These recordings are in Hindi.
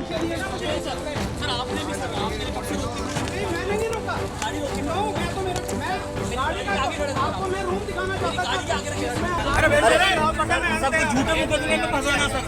सर आपने भी सर आपने कब से रोकी? नहीं, मैंने नहीं रोका। गाड़ी रोकी नो, मैं तो मैं गाड़ी का आगे खड़े थे। आपको मैं रूम दिखाना चाहता गाड़ी था। आगे रखे इसमें सब झूठे मुकदमे में फंसाना सर।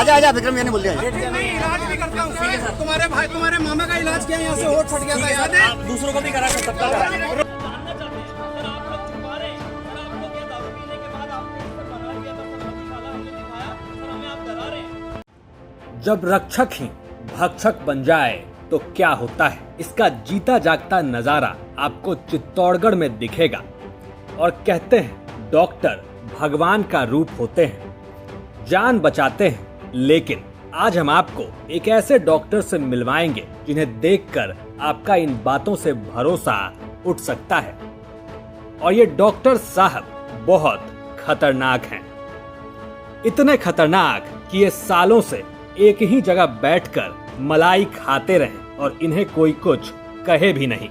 आजा विक्रम, मैंने बोल दिया। मैं इलाज भी करता हूँ। तुम्हारे भाई तुम्हारे मामा का इलाज किया, यहाँ से होठ फट गया था, याद है? आप दूसरों को भी करा कर सकता है। जानना चाहते हैं सर, आप लोग छुपा रहे हैं सर, आप लोग ये दारू पीने के बाद आपने इस पर बना लिया था सर, मधुशाला हमने दिखाया सर, हमें आप डरा रहे हैं। जब रक्षक ही भक्षक बन जाए तो क्या होता है, इसका जीता जागता नजारा आपको चित्तौड़गढ़ में दिखेगा। और कहते हैं डॉक्टर भगवान का रूप होते हैं, जान बचाते हैं। लेकिन आज हम आपको एक ऐसे डॉक्टर से मिलवाएंगे जिन्हें देखकर आपका इन बातों से भरोसा उठ सकता है। और ये डॉक्टर साहब बहुत खतरनाक हैं, इतने खतरनाक कि ये सालों से एक ही जगह बैठकर मलाई खाते रहे और इन्हें कोई कुछ कहे भी नहीं।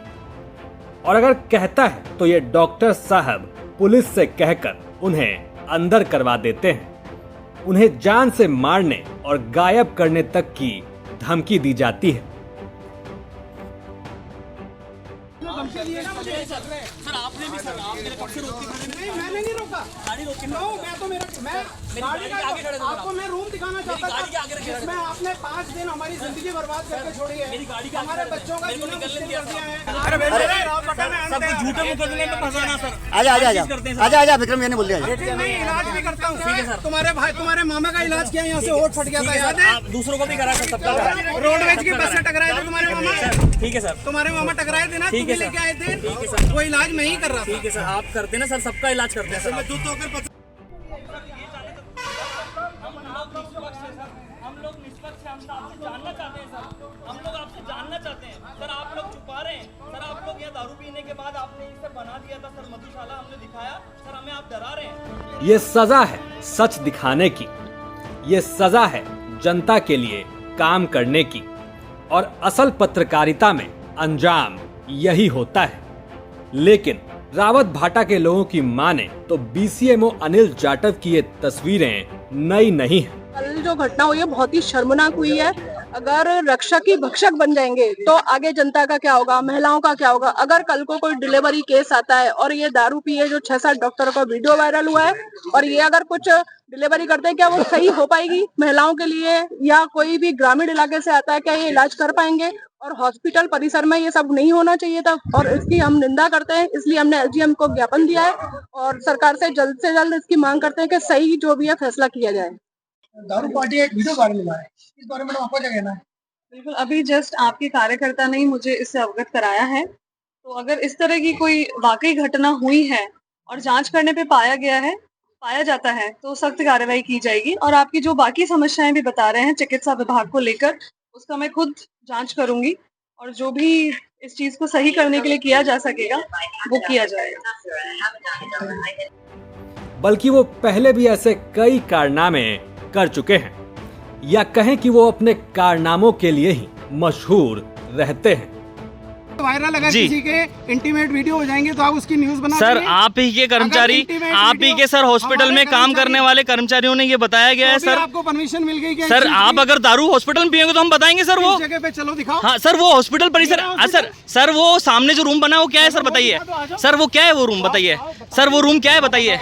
और अगर कहता है तो ये डॉक्टर साहब पुलिस से कहकर उन्हें अंदर करवा देते हैं। उन्हें जान से मारने और गायब करने तक की धमकी दी जाती है। सर आपने भी सर आपने कब से रोकी? नहीं, मैंने नहीं रोका। गाड़ी रोकी नो, मैं तो मैं गाड़ी का आगे खड़े थे। आपको मैं रूम दिखाना चाहता गाड़ी के आगे था। रखे। इसमें आपने 5 दिन हमारी जिंदगी बर्बाद करके छोड़ी है। मेरी गाड़ी के हमारे आगे बच्चों का मेरे को जीना निकलने मुश्किल दिया कर दिया है। सब झूठे मुकदमे में फंसाना सर। आजा विक्रम, मैंने बोल दिया। मैं इलाज भी करता हूँ। तुम्हारे भाई तुम्हारे मामा का इलाज किया, यहाँ से होठ फट गया था, याद है? आप दूसरों को भी करा कर सकता है। रोडवेज की बस से टकराए थे तुम्हारे मामा। ठीक है सर, तुम्हारे मामा टकराए थे ना, ठीक है तुम्हें लेके आए थे। ठीक है सर। वो इलाज मैं ही कर रहा था। ठीक है सर, आप करते ना सर, सबका इलाज करते हैं सर। मैं दूध होकर हम लोग निष्पक्ष हैं, हम आपसे जानना चाहते हैं सर, हम लोग आपसे जानना चाहते हैं सर, आप लोग छुपा रहे हैं सर, आप लोग ये दारू पीने के बाद आपने इसे बना दिया था सर, मधुशाला हमने दिखाया सर, हमें आप डरा रहे हैं। ये सजा है सच दिखाने की, ये सजा है जनता के लिए काम करने की। और असल पत्रकारिता में अंजाम यही होता है। लेकिन रावत भाटा के लोगों की माने तो बीसीएमओ अनिल जाटव की ये तस्वीरें नई नहीं है। कल जो घटना हुई है बहुत ही शर्मनाक हुई है। अगर रक्षक ही भक्षक बन जाएंगे तो आगे जनता का क्या होगा, महिलाओं का क्या होगा। अगर कल को कोई डिलीवरी केस आता है और ये दारू पिए जो 6-7 डॉक्टरों का वीडियो वायरल हुआ है और ये अगर कुछ डिलीवरी करते हैं, क्या वो सही हो पाएगी महिलाओं के लिए? या कोई भी ग्रामीण इलाके से आता है, क्या ये इलाज कर पाएंगे? और हॉस्पिटल परिसर में ये सब नहीं होना चाहिए था और इसकी हम निंदा करते हैं। इसलिए हमने एसडीएम को ज्ञापन दिया है और सरकार से जल्द इसकी मांग करते हैं कि सही जो भी है फैसला किया जाए। दारू पार्टी एक वीडियो वायरल हुआ है, इस बारे में आपका क्या कहना है? बिल्कुल, अभी जस्ट आपके कार्यकर्ता ने ही मुझे इससे अवगत कराया है। तो अगर इस तरह की कोई वाकई घटना हुई है और जांच करने पे पाया जाता है तो सख्त कार्रवाई की जाएगी। और आपकी जो बाकी समस्याएं भी बता रहे हैं चिकित्सा विभाग को लेकर, उसका मैं खुद जांच करूंगी और जो भी इस चीज को सही करने के लिए किया जा सकेगा वो किया जाएगा। बल्कि वो पहले भी ऐसे कई कारनामे कर चुके हैं, या कहें कि वो अपने कारनामों के लिए ही मशहूर रहते हैं। वायरल अगर किसी के इंटीमेट वीडियो हो जाएंगे तो आप उसकी न्यूज बना सर, आप ही के कर्मचारी, आप ही के सर हॉस्पिटल में काम करने वाले कर्मचारियों ने ये बताया गया है सर। आपको परमिशन मिल गई क्या? सर आप अगर दारू हॉस्पिटल में पिएंगे तो हम बताएंगे सर। वो जगह पे चलो दिखाओ। हाँ सर, वो हॉस्पिटल परिसर, सर वो सामने जो रूम बना है वो क्या है सर बताइए सर, वो क्या है वो रूम बताइए सर, वो रूम क्या है बताइए।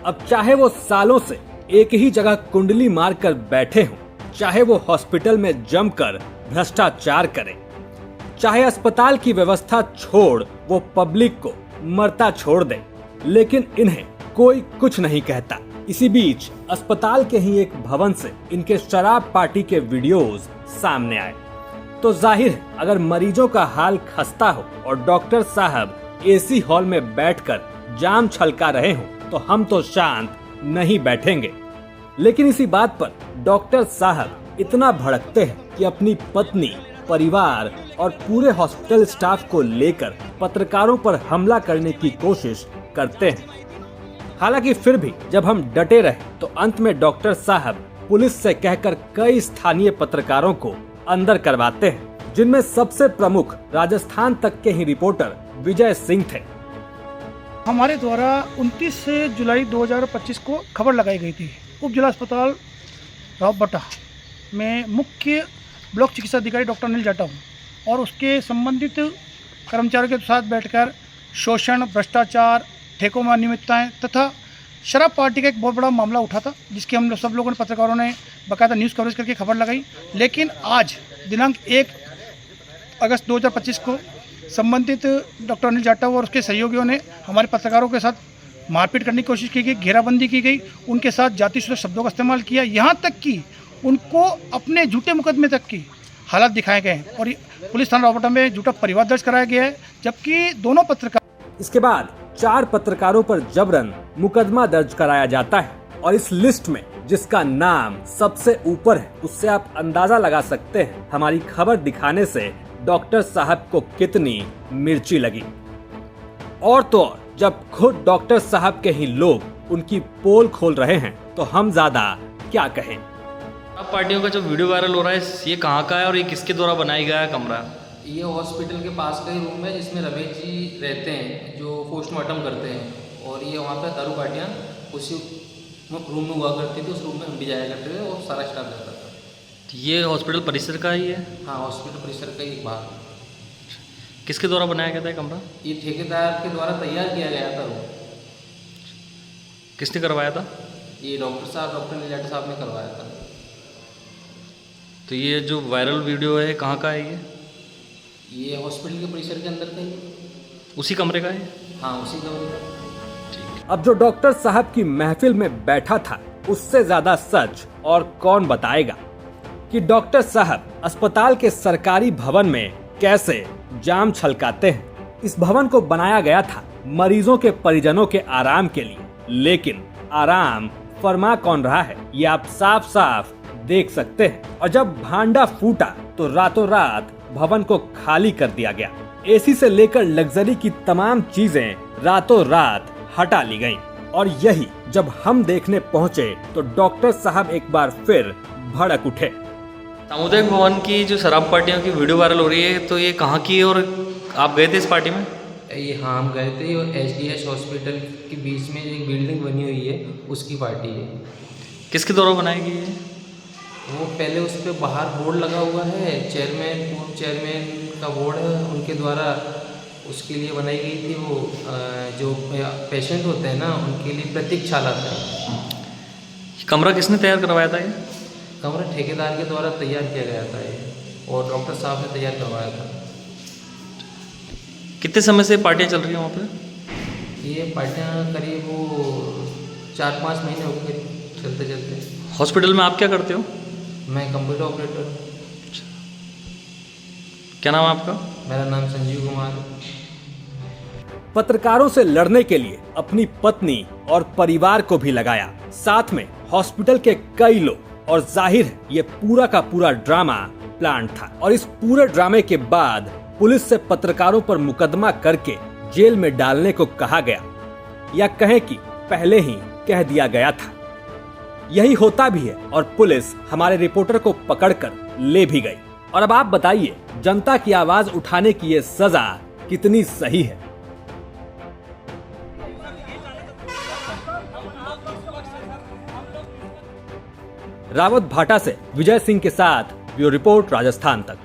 अब चाहे वो सालों से एक ही जगह कुंडली मारकर बैठे हों, चाहे वो हॉस्पिटल में जमकर भ्रष्टाचार करें, चाहे अस्पताल की व्यवस्था छोड़ वो पब्लिक को मरता छोड़ दें, लेकिन इन्हें कोई कुछ नहीं कहता। इसी बीच अस्पताल के ही एक भवन से इनके शराब पार्टी के वीडियोस सामने आए तो जाहिर है अगर मरीजों का हाल खस्ता हो और डॉक्टर साहब एसी हॉल में बैठकर जाम छलका रहे हों तो हम तो शांत नहीं बैठेंगे। लेकिन इसी बात पर डॉक्टर साहब इतना भड़कते हैं कि अपनी पत्नी, परिवार और पूरे हॉस्पिटल स्टाफ को लेकर पत्रकारों पर हमला करने की कोशिश करते हैं। हालांकि फिर भी जब हम डटे रहे तो अंत में डॉक्टर साहब पुलिस से कहकर कई स्थानीय पत्रकारों को अंदर करवाते हैं, जिनमें सबसे प्रमुख राजस्थान तक के ही रिपोर्टर विजय सिंह थे। हमारे द्वारा 29 जुलाई 2025 को खबर लगाई गई थी उप जिला अस्पताल रावत भाटा मैं मुख्य ब्लॉक चिकित्सा अधिकारी डॉक्टर अनिल जाटा हूँ और उसके संबंधित कर्मचारियों के साथ बैठकर शोषण, भ्रष्टाचार, ठेकों में अनियमितताएं तथा शराब पार्टी का एक बहुत बड़ा मामला उठा था, जिसकी हम सब लोगों ने, पत्रकारों ने बाकायदा न्यूज़ कवरेज करके खबर लगाई। लेकिन आज दिनांक 1 अगस्त 2025 को संबंधित डॉक्टर अनिल जाटा और उसके सहयोगियों ने हमारे पत्रकारों के साथ मारपीट करने की कोशिश की गई, घेराबंदी की गई, उनके साथ जातिसूचक शब्दों का इस्तेमाल किया, यहाँ तक कि उनको अपने झूठे मुकदमे तक की हालात दिखाए गए हैं और पुलिस थाना रावटा में झूठा परिवार दर्ज कराया गया है। जबकि दोनों पत्रकार, इसके बाद 4 पत्रकारों पर जबरन मुकदमा दर्ज कराया जाता है और इस लिस्ट में जिसका नाम सबसे ऊपर है उससे आप अंदाजा लगा सकते हैं हमारी खबर दिखाने से डॉक्टर साहब को कितनी मिर्ची लगी। और तो और जब खुद डॉक्टर साहब के ही लोग उनकी पोल खोल रहे हैं तो हम ज्यादा क्या कहें। अब पार्टियों का जो वीडियो वायरल हो रहा है, ये कहाँ का है और ये किसके द्वारा बनाया गया है कमरा? ये हॉस्पिटल के पास का ही रूम है जिसमें रमेश जी रहते हैं जो पोस्टमार्टम करते हैं, और ये वहाँ पर दारू पार्टियाँ उसी रूम में हुआ करती थी। उस रूम में हम भी जाया करते थे और सारा स्टाफ जाता था। ये हॉस्पिटल परिसर का ही है? हाँ, हॉस्पिटल परिसर का एक भाग। किसके द्वारा बनाया गया था कमरा? ये ठेकेदार के द्वारा तैयार किया गया था रूम। किसने करवाया था? ये डॉक्टर अनिल जाटा साहब ने करवाया था। तो ये जो वायरल वीडियो है कहाँ का है ये हॉस्पिटल के परिसर के अंदर का ही, उसी कमरे का है? हाँ, उसी कमरे का। अब जो डॉक्टर साहब की महफिल में बैठा था उससे ज्यादा सच और कौन बताएगा कि डॉक्टर साहब अस्पताल के सरकारी भवन में कैसे जाम छलकाते हैं। इस भवन को बनाया गया था मरीजों के परिजनों के आराम के लिए, लेकिन आराम फरमा कौन रहा है ये आप साफ साफ देख सकते हैं। और जब भांडा फूटा तो रातों रात भवन को खाली कर दिया गया। एसी से लेकर लग्जरी की तमाम चीजें रातों रात हटा ली गईं। और यही जब हम देखने पहुंचे तो डॉक्टर साहब एक बार फिर भड़क उठे। सामुदायिक भवन की जो शराब पार्टियों की वीडियो वायरल हो रही है, तो ये कहाँ की है और आप गए थे इस पार्टी में? ये हाँ, हम गए थे। और HDS हॉस्पिटल के बीच में एक बिल्डिंग बनी हुई है, उसकी पार्टी है। किसके द्वारा बनाई गई है? वो पहले उस पर बाहर बोर्ड लगा हुआ है, चेयरमैन, पूर्व चेयरमैन का बोर्ड है, उनके द्वारा उसके लिए बनाई गई थी। वो जो पेशेंट होते हैं ना, उनके लिए प्रतीक्षाला था। कमरा किसने तैयार करवाया था? ये कमरा ठेकेदार के द्वारा तैयार किया गया था ये, और डॉक्टर साहब ने तैयार करवाया था। कितने समय से पार्टियाँ चल रही हैं वहाँ पे? ये पार्टियाँ करीब वो 4-5 महीने हो गए चलते चलते। हॉस्पिटल में आप क्या करते हो? मैं कंप्यूटर ऑपरेटर हूँ। क्या नाम है आपका? मेरा नाम संजीव कुमार है। पत्रकारों से लड़ने के लिए अपनी पत्नी और परिवार को भी लगाया, साथ में हॉस्पिटल के कई लोग, और जाहिर है ये पूरा का पूरा ड्रामा प्लान था। और इस पूरे ड्रामे के बाद पुलिस से पत्रकारों पर मुकदमा करके जेल में डालने को कहा गया, या कहें कि पहले ही कह दिया गया था। यही होता भी है और पुलिस हमारे रिपोर्टर को पकड़कर ले भी गई। और अब आप बताइए, जनता की आवाज उठाने की ये सजा कितनी सही है? रावत भाटा से विजय सिंह के साथ ब्यूरो रिपोर्ट, राजस्थान तक।